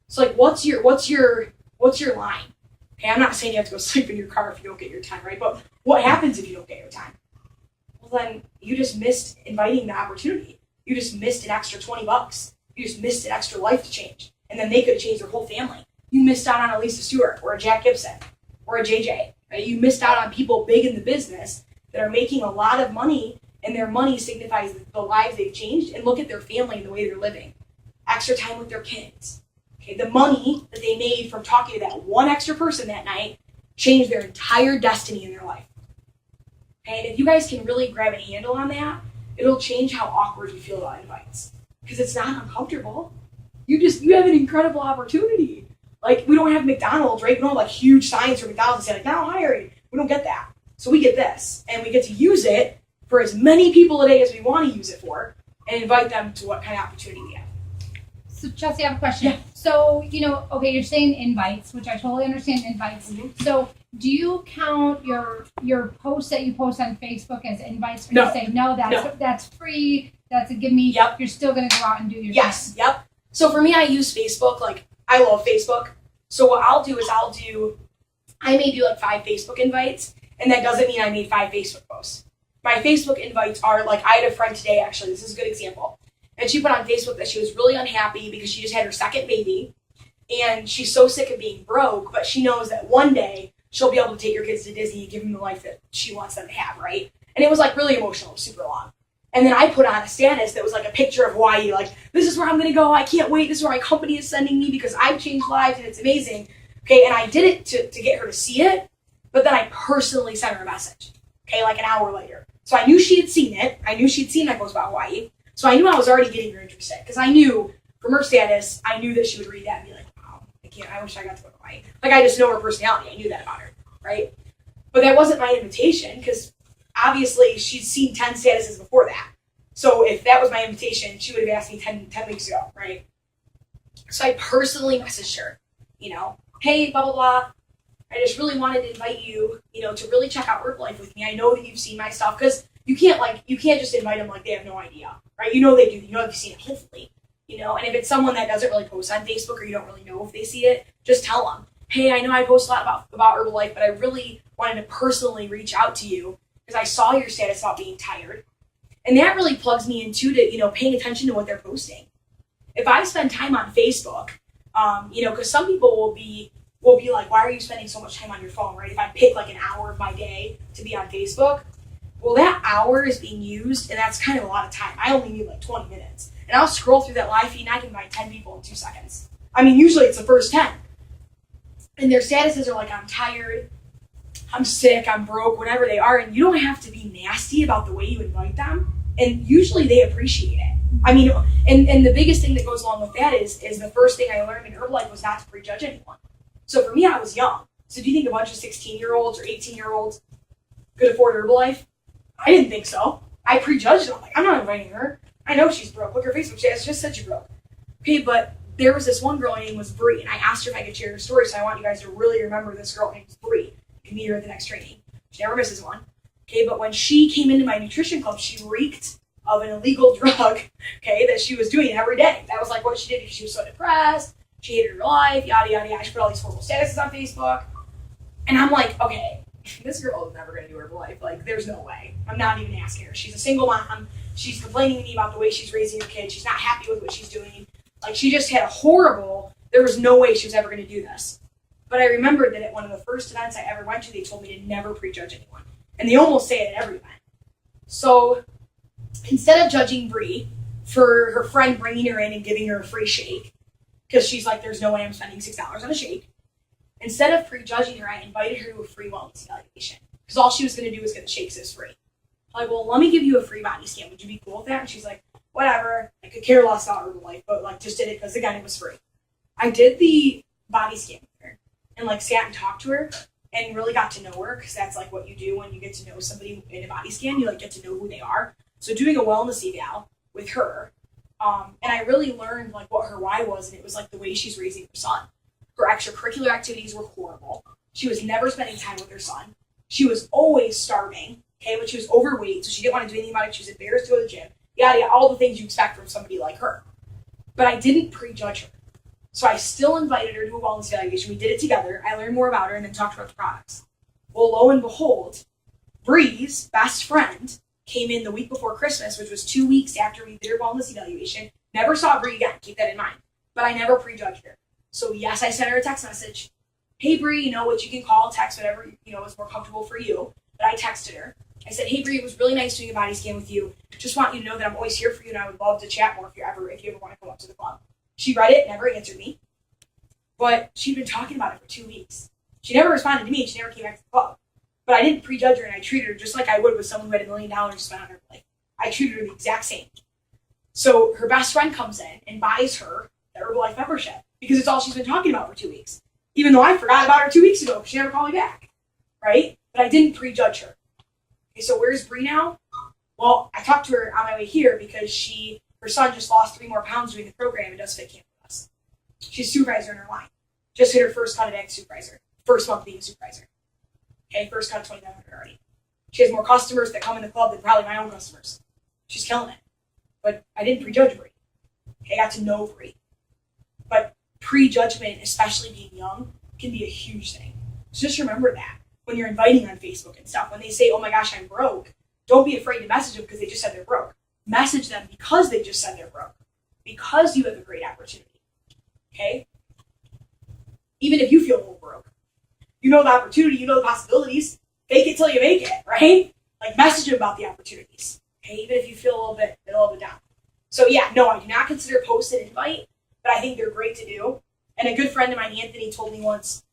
So like, what's your line? Okay, I'm not saying you have to go sleep in your car if you don't get your time, right? But what happens if you don't get your time? Well, then you just missed inviting the opportunity. You just missed an extra $20. You just missed an extra life to change. And then they could have changed their whole family. You missed out on a Lisa Stewart or a Jack Gibson or a JJ. Right? You missed out on people big in the business that are making a lot of money, and their money signifies the lives they've changed, and look at their family and the way they're living. Extra time with their kids. Okay, the money that they made from talking to that one extra person that night changed their entire destiny in their life. Okay, and if you guys can really grab a handle on that, it'll change how awkward you feel about invites. Because it's not uncomfortable. You have an incredible opportunity. Like, we don't have McDonald's, right? We don't have like huge signs for McDonald's that say like, now hiring. We don't get that. So we get this, and we get to use it for as many people a day as we want to use it for, and invite them to what kind of opportunity we have. So Chelsea, I have a question. Yeah. So, okay, you're saying invites, which I totally understand invites. Mm-hmm. So do you count your posts that you post on Facebook as invites? Or No. You say, no, that's free, that's a give me, Yep. You're still going to go out and do your Yes, thing. yep. So for me, I use Facebook. Like, I love Facebook. So what I'll do is I may do like 5 Facebook invites, and that doesn't mean I made 5 Facebook posts. My Facebook invites are like, I had a friend today, actually, this is a good example. And she put on Facebook that she was really unhappy because she just had her second baby, and she's so sick of being broke, but she knows that one day she'll be able to take her kids to Disney and give them the life that she wants them to have, right? And it was like really emotional, super long. And then I put on a status that was like a picture of Hawaii, like, this is where I'm going to go, I can't wait, this is where my company is sending me because I've changed lives and it's amazing. Okay, and I did it to get her to see it, but then I personally sent her a message, okay, like an hour later. So I knew she had seen it. I knew she'd seen my post about Hawaii. So I knew I was already getting her interested because I knew from her status, I knew that she would read that and be like, wow, I wish I got to go to Hawaii. Like, I just know her personality. I knew that about her, right? But that wasn't my invitation because obviously she'd seen 10 statuses before that. So if that was my invitation, she would have asked me 10 weeks ago, right? So I personally messaged her, hey, blah, blah, blah. I just really wanted to invite you, to really check out Herbalife with me. I know that you've seen my stuff because you can't just invite them like they have no idea, right? You know they do. You know they've seen it, hopefully, And if it's someone that doesn't really post on Facebook or you don't really know if they see it, just tell them, hey, I know I post a lot about Herbalife, but I really wanted to personally reach out to you because I saw your status about being tired. And that really plugs me into paying attention to what they're posting. If I spend time on Facebook, because some people will be like, why are you spending so much time on your phone, right? If I pick like an hour of my day to be on Facebook, well, that hour is being used, and that's kind of a lot of time. I only need like 20 minutes. And I'll scroll through that live feed, and I can invite 10 people in 2 seconds. I mean, usually it's the first 10. And their statuses are like, I'm tired, I'm sick, I'm broke, whatever they are. And you don't have to be nasty about the way you invite them. And usually they appreciate it. I mean, and the biggest thing that goes along with that is the first thing I learned in Herbalife was not to prejudge anyone. So for me, I was young. So do you think a bunch of 16-year-olds or 18-year-olds could afford Herbalife? I didn't think so. I prejudged them. Like, I'm not inviting her. I know she's broke. Look, her Facebook status just said she's broke. Okay, but there was this one girl, her name was Bree, and I asked her if I could share her story, so I want you guys to really remember this girl. Her name was Bree. You can meet her at the next training. She never misses one. Okay, but when she came into my nutrition club, she reeked of an illegal drug, okay, that she was doing every day. That was like what she did because she was so depressed. She hated her life, yada, yada, yada. She put all these horrible statuses on Facebook. And I'm like, okay, this girl is never going to do Herbalife. Like, there's no way. I'm not even asking her. She's a single mom. She's complaining to me about the way she's raising her kids. She's not happy with what she's doing. Like, she just had there was no way she was ever going to do this. But I remembered that at one of the first events I ever went to, they told me to never prejudge anyone. And they almost say it at every event. So instead of judging Bree for her friend bringing her in and giving her a free shake, because she's like, there's no way I'm spending $6 on a shake, instead of prejudging her, I invited her to a free wellness evaluation. Because all she was going to do was get the shakes as free. I'm like, well, let me give you a free body scan. Would you be cool with that? And she's like, whatever. I could care less about Herbalife, but like just did it because, again, it was free. I did the body scan with her and like sat and talked to her and really got to know her, because that's like what you do when you get to know somebody in a body scan. You like get to know who they are. So doing a wellness eval with her, and I really learned like what her why was, and it was like the way she's raising her son. Her extracurricular activities were horrible. She was never spending time with her son. She was always starving, okay, but she was overweight, so she didn't want to do anything about it. She was embarrassed to go to the gym. Yada, yada, all the things you expect from somebody like her. But I didn't prejudge her. So I still invited her to a wellness evaluation. We did it together. I learned more about her and then talked about the products. Well, lo and behold, Bree's best friend came in the week before Christmas, which was 2 weeks after we did her wellness evaluation. Never saw Bree again. Keep that in mind. But I never prejudged her. So yes, I sent her a text message. Hey, Bree, which you can call, text, whatever, is more comfortable for you. But I texted her. I said, hey, Bree, it was really nice doing a body scan with you. Just want you to know that I'm always here for you, and I would love to chat more if you ever want to come up to the club. She read it, never answered me. But she'd been talking about it for 2 weeks. She never responded to me, and she never came back to the club. But I didn't prejudge her, and I treated her just like I would with someone who had $1 million to spend on her life. I treated her the exact same. So her best friend comes in and buys her the Herbalife membership because it's all she's been talking about for 2 weeks. Even though I forgot about her 2 weeks ago, she never called me back, right? But I didn't prejudge her. Okay, so where's Bree now? Well, I talked to her on my way here because her son just lost 3 more pounds doing the program and does fit camp with us. She's supervisor in her line. Just hit her first cut of ag supervisor. First month being a supervisor. Okay, first cut of 2,900 already. She has more customers that come in the club than probably my own customers. She's killing it. But I didn't prejudge Bree. Okay, I got to know Bree. But prejudgment, especially being young, can be a huge thing. So just remember that when you're inviting on Facebook and stuff. When they say, oh my gosh, I'm broke, don't be afraid to message them because they just said they're broke. Message them because they just said they're broke. Because you have a great opportunity. Okay? Even if you feel a little broke. You know the opportunity, you know the possibilities. Fake it till you make it, right? Like message them about the opportunities. Okay, even if you feel a little bit down. So yeah, no, I do not consider posts an invite, but I think they're great to do. And a good friend of mine, Anthony, told me once,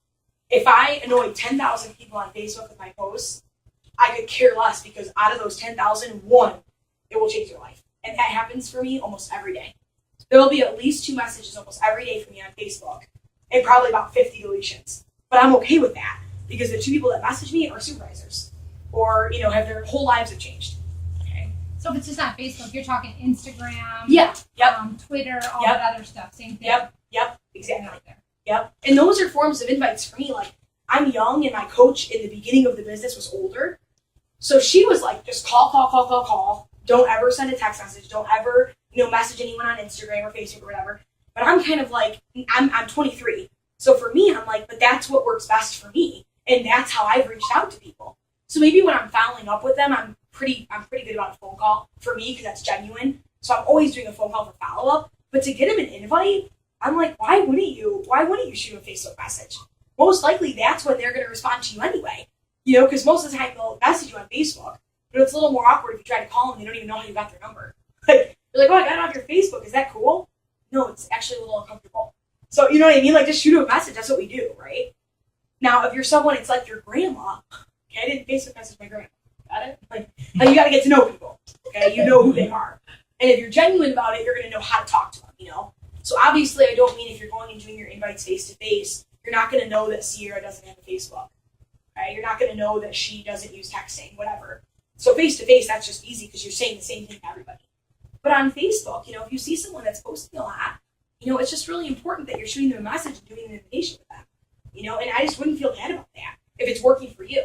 if I annoy 10,000 people on Facebook with my posts, I could care less because out of those 10,000, one, it will change your life. And that happens for me almost every day. There will be at least 2 messages almost every day for me on Facebook and probably about 50 deletions. But I'm okay with that because the 2 people that message me are supervisors or, have their whole lives have changed. Okay. So if it's just not Facebook, you're talking Instagram, Yeah. Yep. Twitter, all that other stuff. Same thing. Yep. Exactly. Yep. And those are forms of invites for me. Like, I'm young and my coach in the beginning of the business was older. So she was like, just call. Don't ever send a text message. Don't ever, message anyone on Instagram or Facebook or whatever. But I'm kind of like, I'm 23. So for me, I'm like, but that's what works best for me. And that's how I've reached out to people. So maybe when I'm following up with them, I'm pretty good about a phone call for me because that's genuine. So I'm always doing a phone call for follow-up. But to get them an invite, I'm like, why wouldn't you shoot a Facebook message? Most likely that's when they're going to respond to you anyway. Because most of the time they'll message you on Facebook. But it's a little more awkward if you try to call them and they don't even know how you got their number. Like, you're like, oh, I got it off your Facebook. Is that cool? No, it's actually a little uncomfortable. So, you know what I mean? Like, just shoot them a message. That's what we do, right? Now, if you're someone, it's like your grandma. Okay, I didn't Facebook message my grandma. Got it? Like you got to get to know people. Okay, you know who they are. And if you're genuine about it, you're going to know how to talk to them, So obviously, I don't mean if you're going and doing your invites face-to-face, you're not going to know that Sierra doesn't have a Facebook. Okay? You're not going to know that she doesn't use texting, whatever. So face-to-face, that's just easy because you're saying the same thing to everybody. But on Facebook, if you see someone that's posting a lot, it's just really important that you're shooting them a message and doing an invitation with them. And I just wouldn't feel bad about that if it's working for you.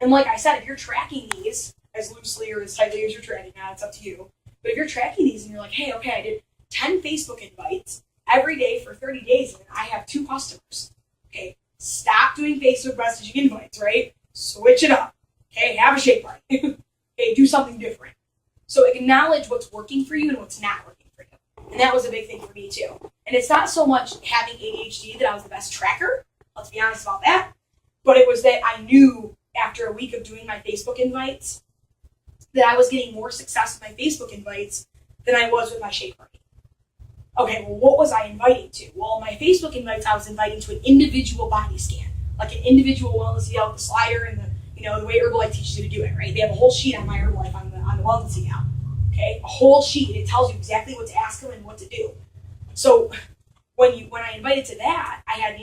And like I said, if you're tracking these as loosely or as tightly as you're tracking, it's up to you. But if you're tracking these and you're like, hey, okay, I did 10 Facebook invites every day for 30 days and I have 2 customers. Okay, stop doing Facebook messaging invites, right? Switch it up. Okay, have a shake party. Okay, do something different. So acknowledge what's working for you and what's not working for you. And that was a big thing for me too. And it's not so much having ADHD that I was the best tracker. Let's be honest about that. But it was that I knew after a week of doing my Facebook invites that I was getting more success with my Facebook invites than I was with my shake party. Okay, well, what was I inviting to? Well, my Facebook invites, I was inviting to an individual body scan, like an individual wellness eval with the slider and the way Herbalife teaches you to do it, right? They have a whole sheet on my Herbalife on the wellness eval, okay? A whole sheet. It tells you exactly what to ask them and what to do. So when I invited to that, I had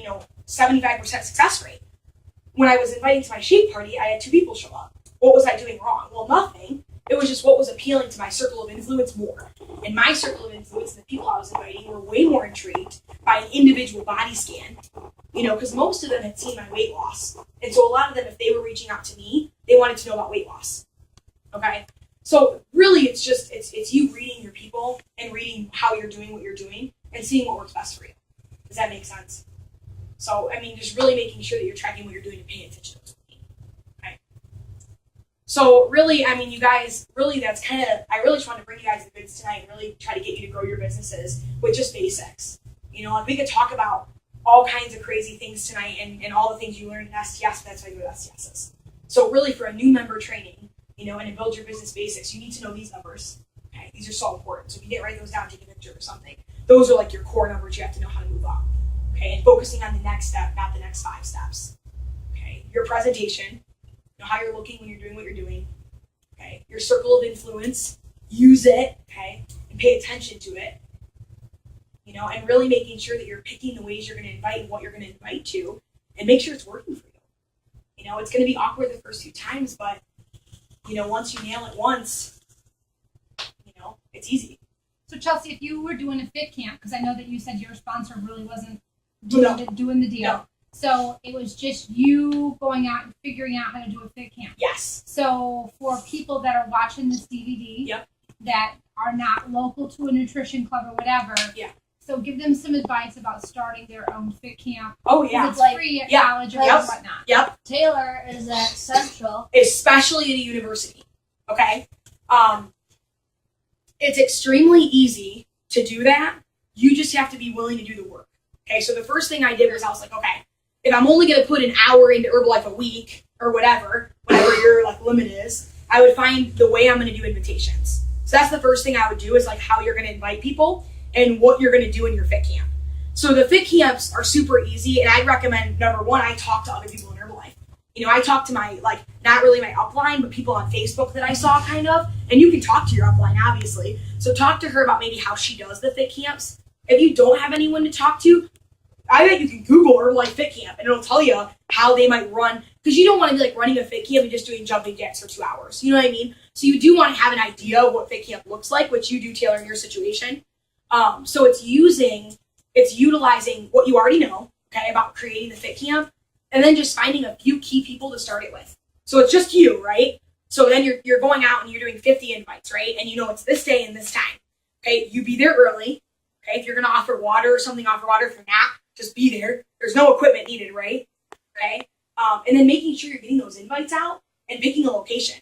75% success rate. When I was inviting to my shake party, I had 2 people show up. What was I doing wrong? Well, nothing. It was just what was appealing to my circle of influence more. And my circle of influence, the people I was inviting, were way more intrigued by an individual body scan, because most of them had seen my weight loss. And so a lot of them, if they were reaching out to me, they wanted to know about weight loss. Okay? So really, it's you reading your people and reading how you're doing what you're doing and seeing what works best for you. Does that make sense? So, just really making sure that you're tracking what you're doing and paying attention to what's working. Okay? So really, you guys, really that's I really just wanted to bring you guys the goods tonight and really try to get you to grow your businesses with just basics. And we could talk about all kinds of crazy things tonight and all the things you learned in STS, that's why you do STSs. So really for a new member training, and to build your business basics, you need to know these numbers. Okay? These are so important. So if you didn't write those down, take a picture or something. Those are like your core numbers you have to know how to move up. Okay, and focusing on the next step, not the next 5 steps. Okay, your presentation, how you're looking when you're doing what you're doing. Okay, your circle of influence, use it, okay, and pay attention to it. And really making sure that you're picking the ways you're going to invite and what you're going to invite to, and make sure it's working for you. It's going to be awkward the first few times, but once you nail it once, it's easy. So Chelsea, if you were doing a fit camp, because I know that you said your sponsor really wasn't doing the deal. No. So it was just you going out and figuring out how to do a fit camp. Yes. So for people that are watching this DVD Yep. that are not local to a nutrition club or whatever, Yeah. So give them some advice about starting their own fit camp. Oh, yeah. It's free at college or whatnot. Yep. Taylor is at Central. Especially at a university. Okay? It's extremely easy to do that. You just have to be willing to do the work. Okay, so the first thing I did was I was like, okay, if I'm only going to put an hour into Herbalife a week or whatever your limit is, I would find the way I'm going to do invitations. So that's the first thing I would do is how you're going to invite people and what you're going to do in your fit camp. So the fit camps are super easy, and I'd recommend, number one, I talk to other people in Herbalife. I talk to my, not really my upline, but people on Facebook that I saw kind of, and you can talk to your upline, obviously. So talk to her about maybe how she does the fit camps. If you don't have anyone to talk to, I bet you can Google Herbalife Fit Camp, and it'll tell you how they might run, because you don't want to be running a fit camp and just doing jumping jacks for 2 hours. You know what I mean? So you do want to have an idea of what fit camp looks like, which you do, Taylor, in your situation. So it's utilizing what you already know, okay, about creating the fit camp, and then just finding a few key people to start it with. So it's just you, right? So then you're going out and you're doing 50 invites, right? And it's this day and this time. Okay, you be there early. Okay, if you're going to offer water or something, offer water. If you're not, just be there. There's no equipment needed, right? Okay, and then making sure you're getting those invites out and picking a location.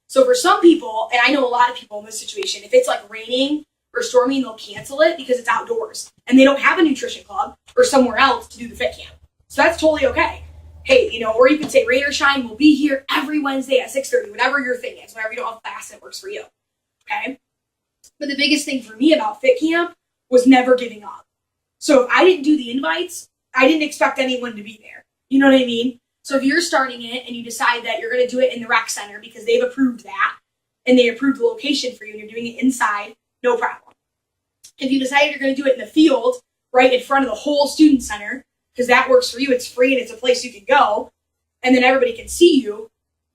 So for some people, and I know a lot of people in this situation, if it's raining or storming, they'll cancel it because it's outdoors and they don't have a nutrition club or somewhere else to do the fit camp. So that's totally okay. Hey, or you can say rain or shine, we'll be here every Wednesday at 6:30, whatever your thing is, whenever you don't have class and it works for you. Okay? But the biggest thing for me about fit camp was never giving up. So if I didn't do the invites, I didn't expect anyone to be there. You know what I mean? So if you're starting it and you decide that you're going to do it in the rec center because they've approved that and they approved the location for you and you're doing it inside, no problem. If you decided you're going to do it in the field, right in front of the whole student center, because that works for you, it's free and it's a place you can go, and then everybody can see you,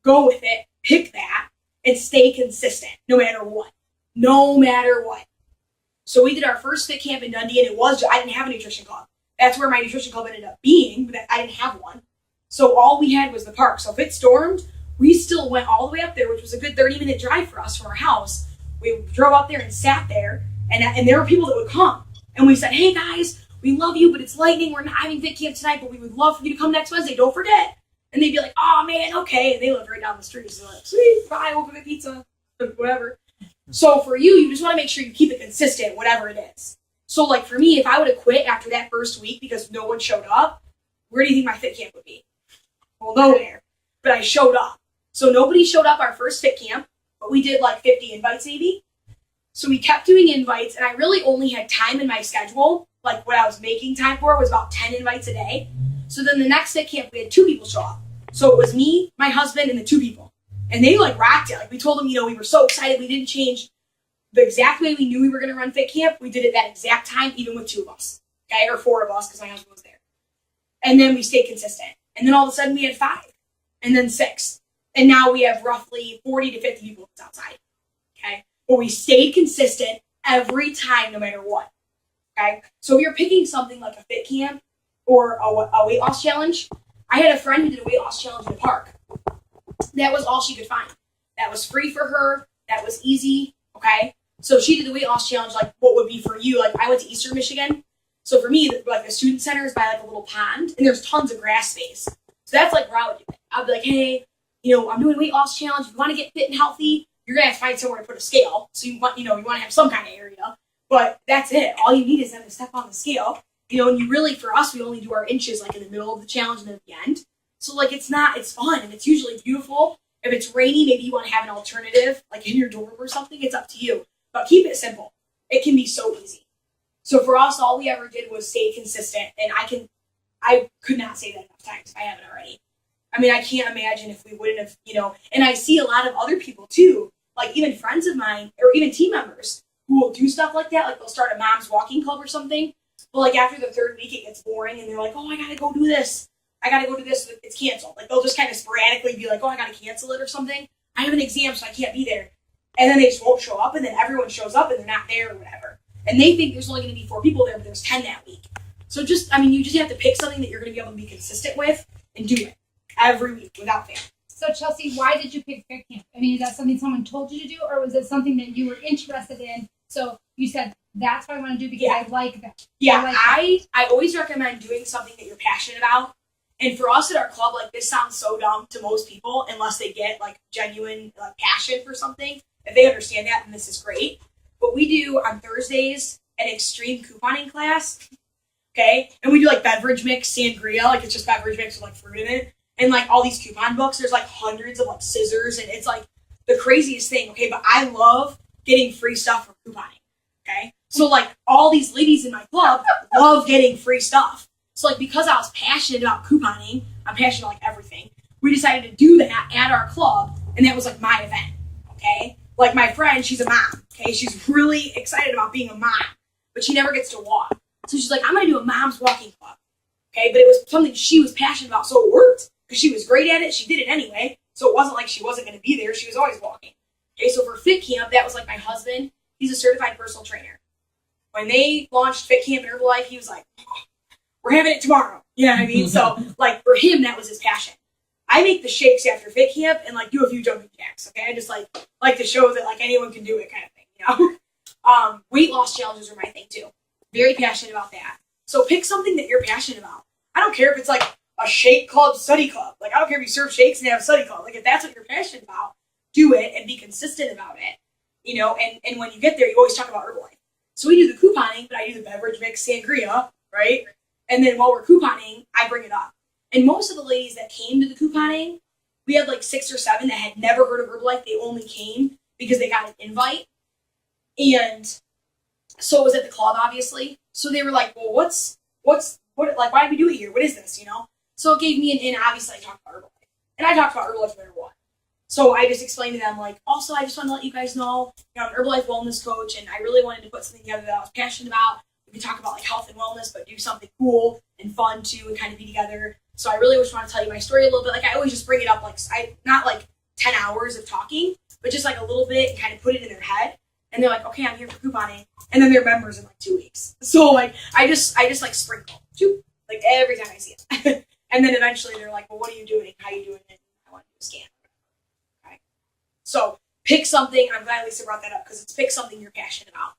go with it, pick that, and stay consistent no matter what. No matter what. So we did our first fit camp in Dundee, and I didn't have a nutrition club. That's where my nutrition club ended up being, but I didn't have one. So all we had was the park. So if it stormed, we still went all the way up there, which was a good 30-minute drive for us from our house. We drove up there and sat there, and there were people that would come. And we said, hey guys, we love you, but it's lightning. We're not having fit camp tonight, but we would love for you to come next Wednesday. Don't forget. And they'd be like, oh man, okay. And they lived right down the street. So sweet, bye, we'll go get pizza, whatever. So for you just want to make sure you keep it consistent, whatever it is. So for me, if I would have quit after that first week because no one showed up, where do you think my fit camp would be? Well, nowhere. But I showed up. So nobody showed up our first fit camp, but we did like 50 invites maybe. So we kept doing invites, and I really only had time in my schedule. Like what I was making time for was about 10 invites a day. So then the next fit camp, we had 2 people show up. So it was me, my husband, and the 2 people. And they like rocked it. Like we told them, we were so excited. We didn't change the exact way we knew we were going to run fit camp. We did it that exact time, even with 2 of us. Okay, or 4 of us because my husband was there. And then we stayed consistent. And then all of a sudden we had 5, and then 6. And now we have roughly 40 to 50 people outside. Okay, but we stayed consistent every time, no matter what. Okay, so if you're picking something like a fit camp or a weight loss challenge, I had a friend who did a weight loss challenge in the park. That was all she could find. That was free for her. That was easy. Okay, so she did the weight loss challenge like what would be for you. Like I went to Eastern Michigan. So for me, like the student center is by like a little pond, and there's tons of grass space. So that's like where I would do it. I'd be like, hey, I'm doing a weight loss challenge. If you want to get fit and healthy, you're gonna have to find somewhere to put a scale. So you want to have some kind of area. But that's it. All you need is them to step on the scale. And you really, for us, we only do our inches like in the middle of the challenge and then at the end. So like it's fun and it's usually beautiful. If it's rainy, maybe you want to have an alternative, like in your dorm or something. It's up to you. But keep it simple. It can be so easy. So for us, all we ever did was stay consistent. And I could not say that enough times. I haven't already. I mean, I can't imagine if we wouldn't have, and I see a lot of other people too, like even friends of mine or even team members who will do stuff like that. Like they'll start a mom's walking club or something. But like after the 3rd week, it gets boring and they're like, oh, I got to go do this. I got to go do this. It's canceled. Like they'll just kind of sporadically be like, oh, I got to cancel it or something. I have an exam, so I can't be there. And then they just won't show up, and then everyone shows up and they're not there or whatever. And they think there's only going to be 4 people there, but there's 10 that week. So you just have to pick something that you're going to be able to be consistent with and do it every week without fail. So Chelsea, why did you pick fit camp? I mean, is that something someone told you to do, or was it something that you were interested in? So you said, that's what I want to do because I like that. Yeah, I always recommend doing something that you're passionate about. And for us at our club, like this sounds so dumb to most people unless they get like genuine passion for something. If they understand that, then this is great. But we do on Thursdays an extreme couponing class. Okay, and we do like beverage mix sangria, like it's just beverage mix with like fruit in it, and like all these coupon books. There's like hundreds of like scissors, and it's like the craziest thing. Okay, but I love getting free stuff from couponing. Okay, so like all these ladies in my club love getting free stuff. So like because I was passionate about couponing, I'm passionate about like everything. We decided to do that at our club, and that was like my event. Okay, like my friend, she's a mom. Okay, she's really excited about being a mom, but she never gets to walk. So she's like, I'm going to do a mom's walking club. Okay, but it was something she was passionate about, so it worked because she was great at it. She did it anyway, so it wasn't like she wasn't going to be there. She was always walking. Okay, so for Fit Camp, that was like my husband. He's a certified personal trainer. When they launched Fit Camp and Herbalife, he was like, we're having it tomorrow. You know what I mean? So like for him, that was his passion. I make the shakes after Fit Camp and like do a few jumping jacks. Okay, I just like to show that like anyone can do it kind of thing. Weight loss challenges are my thing too. Very passionate about that. So pick something that you're passionate about. I don't care if it's like a shake club, study club. Like I don't care if you serve shakes and have a study club. Like if that's what you're passionate about, do it and be consistent about it. And when you get there, you always talk about Herbalife. So we do the couponing, but I do the beverage mix sangria, right? And then while we're couponing, I bring it up. And most of the ladies that came to the couponing, we had like 6 or 7 that had never heard of Herbalife. They only came because they got an invite. And so it was at the club, obviously. So they were like, well, what, like, why did we do it here? What is this, So it gave me an obviously I talked about Herbalife. And I talked about Herbalife no matter what. So I just explained to them, like, also, I just want to let you guys know, I'm an Herbalife wellness coach, and I really wanted to put something together that I was passionate about. We could talk about, like, health and wellness, but do something cool and fun, too, and kind of be together. So I really just want to tell you my story a little bit. Like, I always just bring it up, like, not, like, 10 hours of talking, but just, like, a little bit and kind of put it in their head. And they're like, okay, I'm here for couponing. And then they're members in, like, 2 weeks. So, like, I just like, sprinkle. Like, every time I see it. And then eventually they're like, well, what are you doing? How are you doing it? I want to do a scan. Okay. So pick something. I'm glad Lisa brought that up because it's pick something you're passionate about.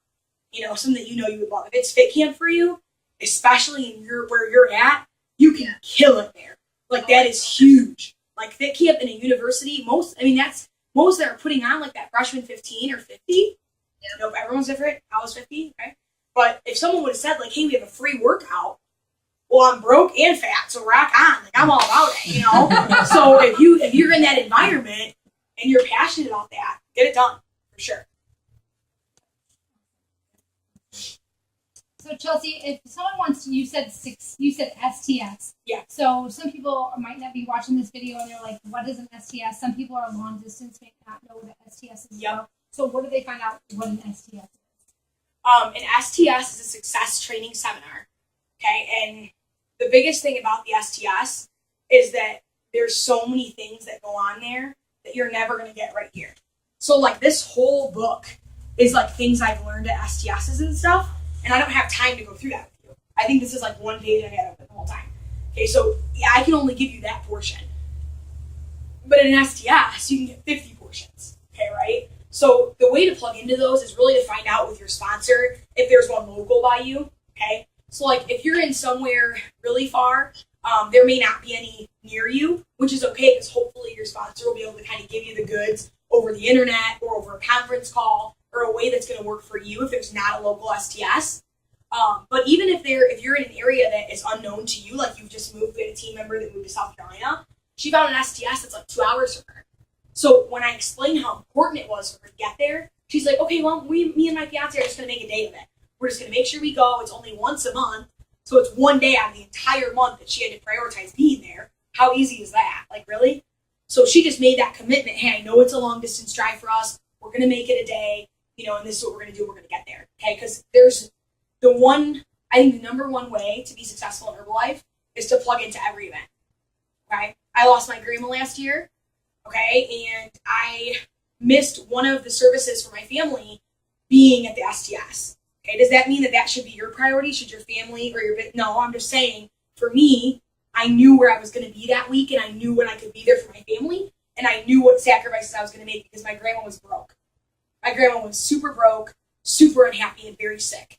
Something that you would love. If it's Fit Camp for you, especially in where you're at, you can kill it there. Like, that is huge. Like, Fit Camp in a university, most that are putting on, like, that freshman 15 or 50. Yeah. Everyone's different. I was 50, okay? But if someone would have said, like, hey, we have a free workout, well, I'm broke and fat, so rock on. Like, I'm all about it, you know? So if you're in that environment and you're passionate about that, get it done, for sure. So Chelsea, if someone wants to, you said STS. Yeah. So some people might not be watching this video and they're like, what is an STS? Some people are long distance, may not know what an STS is. Yep. So what do they find out what an STS is? An STS is a success training seminar. Okay, and the biggest thing about the STS is that there's so many things that go on there that you're never going to get right here. So like this whole book is like things I've learned at STSs and stuff, and I don't have time to go through that with you. I think this is like one page I had open the whole time. Okay, so yeah, I can only give you that portion. But in an STS, you can get 50 portions. Okay, right? So the way to plug into those is really to find out with your sponsor if there's one local by you. Okay, so like if you're in somewhere really far, there may not be any near you, which is okay because hopefully your sponsor will be able to kind of give you the goods over the internet or over a conference call or a way that's going to work for you if there's not a local STS. But even if you're in an area that is unknown to you, like you've just moved, we had a team member that moved to South Carolina, she found an STS that's like 2 hours from her. So when I explained how important it was for her to get there, she's like, okay, well, me and my fiance are just going to make a day of it. We're just going to make sure we go. It's only once a month. So it's one day out of the entire month that she had to prioritize being there. How easy is that? Like, really? So she just made that commitment. Hey, I know it's a long distance drive for us. We're going to make it a day, you know, and this is what we're going to do. We're going to get there. Okay. Because there's I think the number one way to be successful in Herbalife is to plug into every event. Okay. I lost my grandma last year. Okay. And I missed one of the services for my family being at the STS. Okay. Does that mean that should be your priority? Should your family or no, I'm just saying for me, I knew where I was going to be that week and I knew when I could be there for my family and I knew what sacrifices I was going to make because my grandma was broke. My grandma was super broke, super unhappy, and very sick.